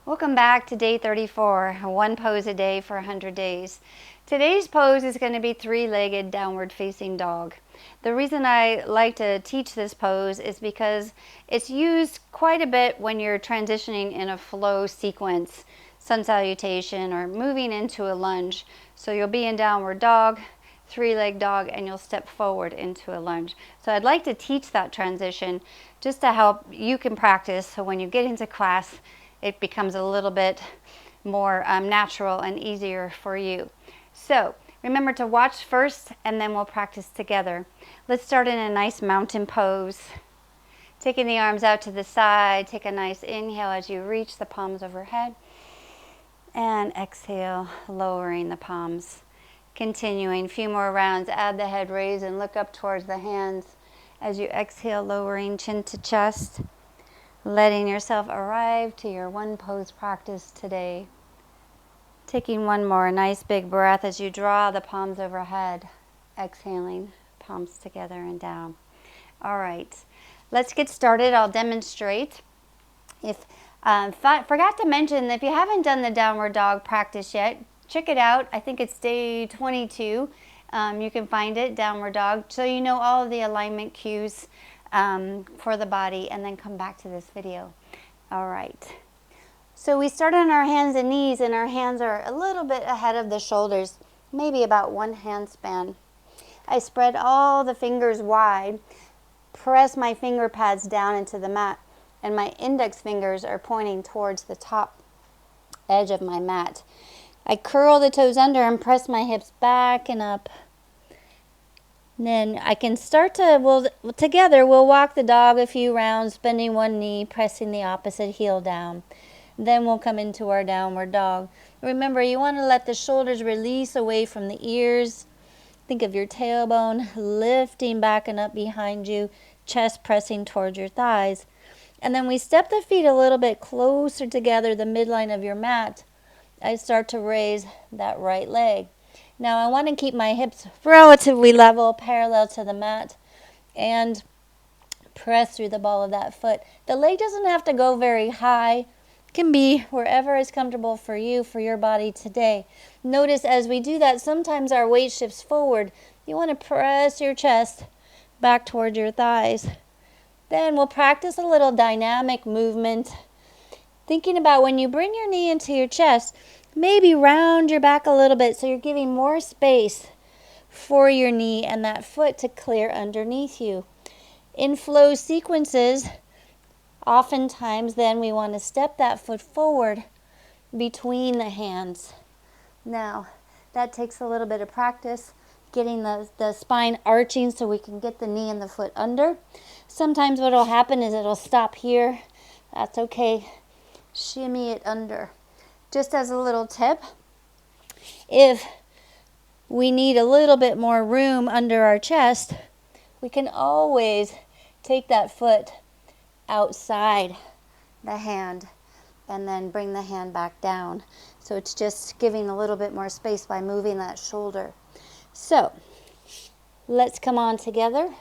Welcome back to day 34, one pose a day for 100 days. Today's pose is going to be three-legged downward facing dog. The reason I like to teach this pose is because it's used quite a bit when you're transitioning in a flow sequence, sun salutation, or moving into a lunge. So you'll be in downward dog, three-leg dog, and you'll step forward into a lunge. So I'd like to teach that transition just to help you can practice, so when you get into class it becomes a little bit more natural and easier for you. So remember to watch first and then we'll practice together. Let's start in a nice mountain pose. Taking the arms out to the side, take a nice inhale as you reach the palms overhead. And exhale, lowering the palms. Continuing, a few more rounds, add the head raise and look up towards the hands. As you exhale, lowering chin to chest. Letting yourself arrive to your one pose practice today. Taking one more nice big breath as you draw the palms overhead. Exhaling, palms together and down. All right, let's get started. I'll demonstrate. If forgot to mention, if you haven't done the downward dog practice yet, check it out. I think it's day 22. You can find it, downward dog, so you know all of the alignment cues for the body, and then come back to this video. All right. So we start on our hands and knees, and our hands are a little bit ahead of the shoulders, maybe about one hand span. I spread all the fingers wide, press my finger pads down into the mat, and my index fingers are pointing towards the top edge of my mat. I curl the toes under and press my hips back and up. And then I can start to, together we'll walk the dog a few rounds, bending one knee, pressing the opposite heel down. Then we'll come into our downward dog. Remember, you want to let the shoulders release away from the ears. Think of your tailbone lifting back and up behind you, chest pressing towards your thighs. And then we step the feet a little bit closer together, the midline of your mat. I start to raise that right leg. Now I want to keep my hips relatively level, parallel to the mat, and press through the ball of that foot. The leg doesn't have to go very high. It can be wherever is comfortable for you, for your body today. Notice as we do that, sometimes our weight shifts forward. You want to press your chest back towards your thighs. Then we'll practice a little dynamic movement. Thinking about when you bring your knee into your chest, maybe round your back a little bit so you're giving more space for your knee and that foot to clear underneath you. In flow sequences, oftentimes then we want to step that foot forward between the hands. Now, that takes a little bit of practice, getting the spine arching so we can get the knee and the foot under. Sometimes what will happen is it'll stop here. That's okay. Shimmy it under. Just as a little tip, if we need a little bit more room under our chest, we can always take that foot outside the hand and then bring the hand back down. So it's just giving a little bit more space by moving that shoulder. So let's come on together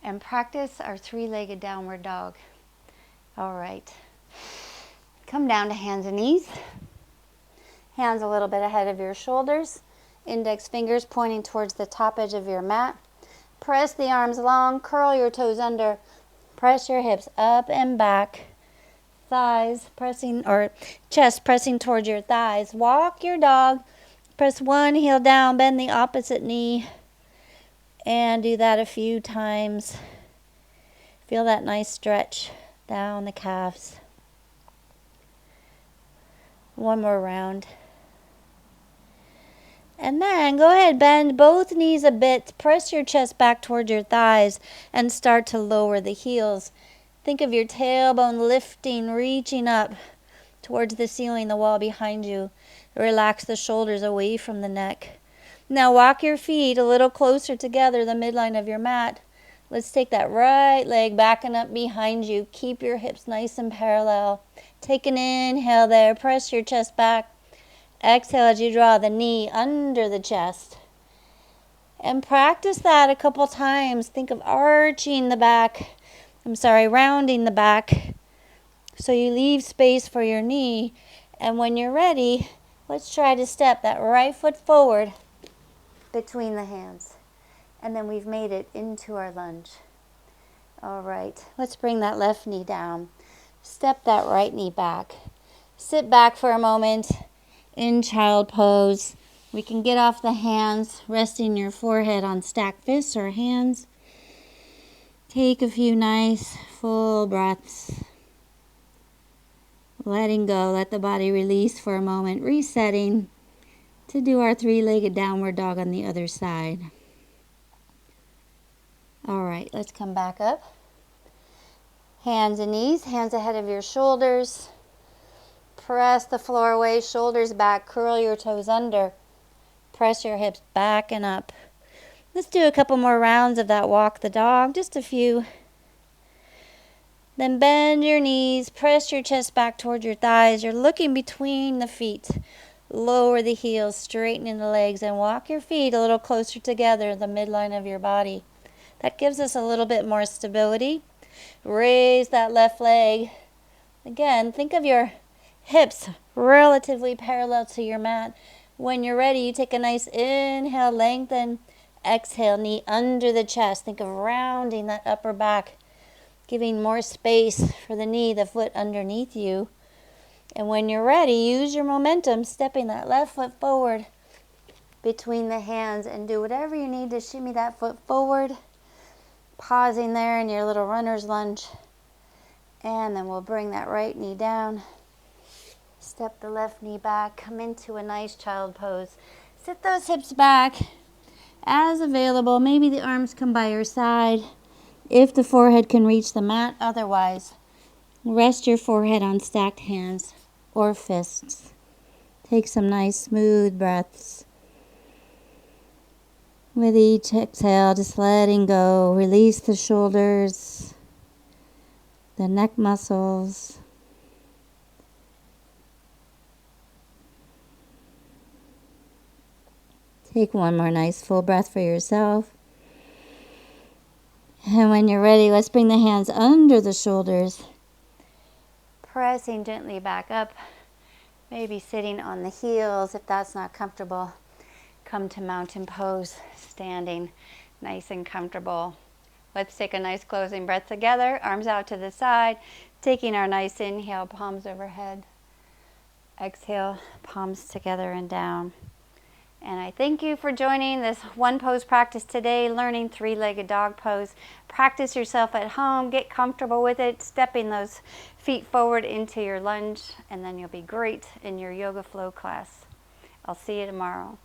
and practice our three-legged downward dog. All right. Come down to hands and knees. Hands a little bit ahead of your shoulders. Index fingers pointing towards the top edge of your mat. Press the arms long, curl your toes under. Press your hips up and back. Thighs pressing, or chest pressing towards your thighs. Walk your dog. Press one heel down, bend the opposite knee. And do that a few times. Feel that nice stretch down the calves. One more round. And then go ahead, bend both knees a bit. Press your chest back towards your thighs and start to lower the heels. Think of your tailbone lifting, reaching up towards the ceiling, the wall behind you. Relax the shoulders away from the neck. Now walk your feet a little closer together, the midline of your mat. Let's take that right leg back and up behind you. Keep your hips nice and parallel. Take an inhale there. Press your chest back. Exhale as you draw the knee under the chest. And practice that a couple times. Think of rounding the back. so you leave space for your knee. And when you're ready, let's try to step that right foot forward between the hands. And then we've made it into our lunge. All right, let's bring that left knee down. Step that right knee back. Sit back for a moment in child pose. We can get off the hands, resting your forehead on stacked fists or hands. Take a few nice full breaths. Letting go, let the body release for a moment, resetting to do our three-legged downward dog on the other side. All right, let's come back up. Hands and knees, hands ahead of your shoulders. Press the floor away, shoulders back, curl your toes under. Press your hips back and up. Let's do a couple more rounds of that walk the dog, just a few. Then bend your knees, press your chest back towards your thighs. You're looking between the feet. Lower the heels, straightening the legs, and walk your feet a little closer together, the midline of your body. That gives us a little bit more stability. Raise that left leg. Again, think of your hips relatively parallel to your mat. When you're ready, you take a nice inhale, lengthen. Exhale, knee under the chest. Think of rounding that upper back, giving more space for the knee, the foot underneath you. And when you're ready, use your momentum, stepping that left foot forward between the hands, and do whatever you need to shimmy that foot forward. Pausing there in your little runner's lunge. And then we'll bring that right knee down. Step the left knee back. Come into a nice child pose. Sit those hips back as available. Maybe the arms come by your side if the forehead can reach the mat. Otherwise, rest your forehead on stacked hands or fists. Take some nice smooth breaths. With each exhale, just letting go. Release the shoulders, the neck muscles. Take one more nice full breath for yourself. And when you're ready, let's bring the hands under the shoulders. Pressing gently back up. Maybe sitting on the heels if that's not comfortable. Come to mountain pose, standing nice and comfortable. Let's take a nice closing breath together. Arms out to the side. Taking our nice inhale, palms overhead. Exhale, palms together and down. And I thank you for joining this one pose practice today, learning three-legged dog pose. Practice yourself at home, get comfortable with it, stepping those feet forward into your lunge, and then you'll be great in your yoga flow class. I'll see you tomorrow.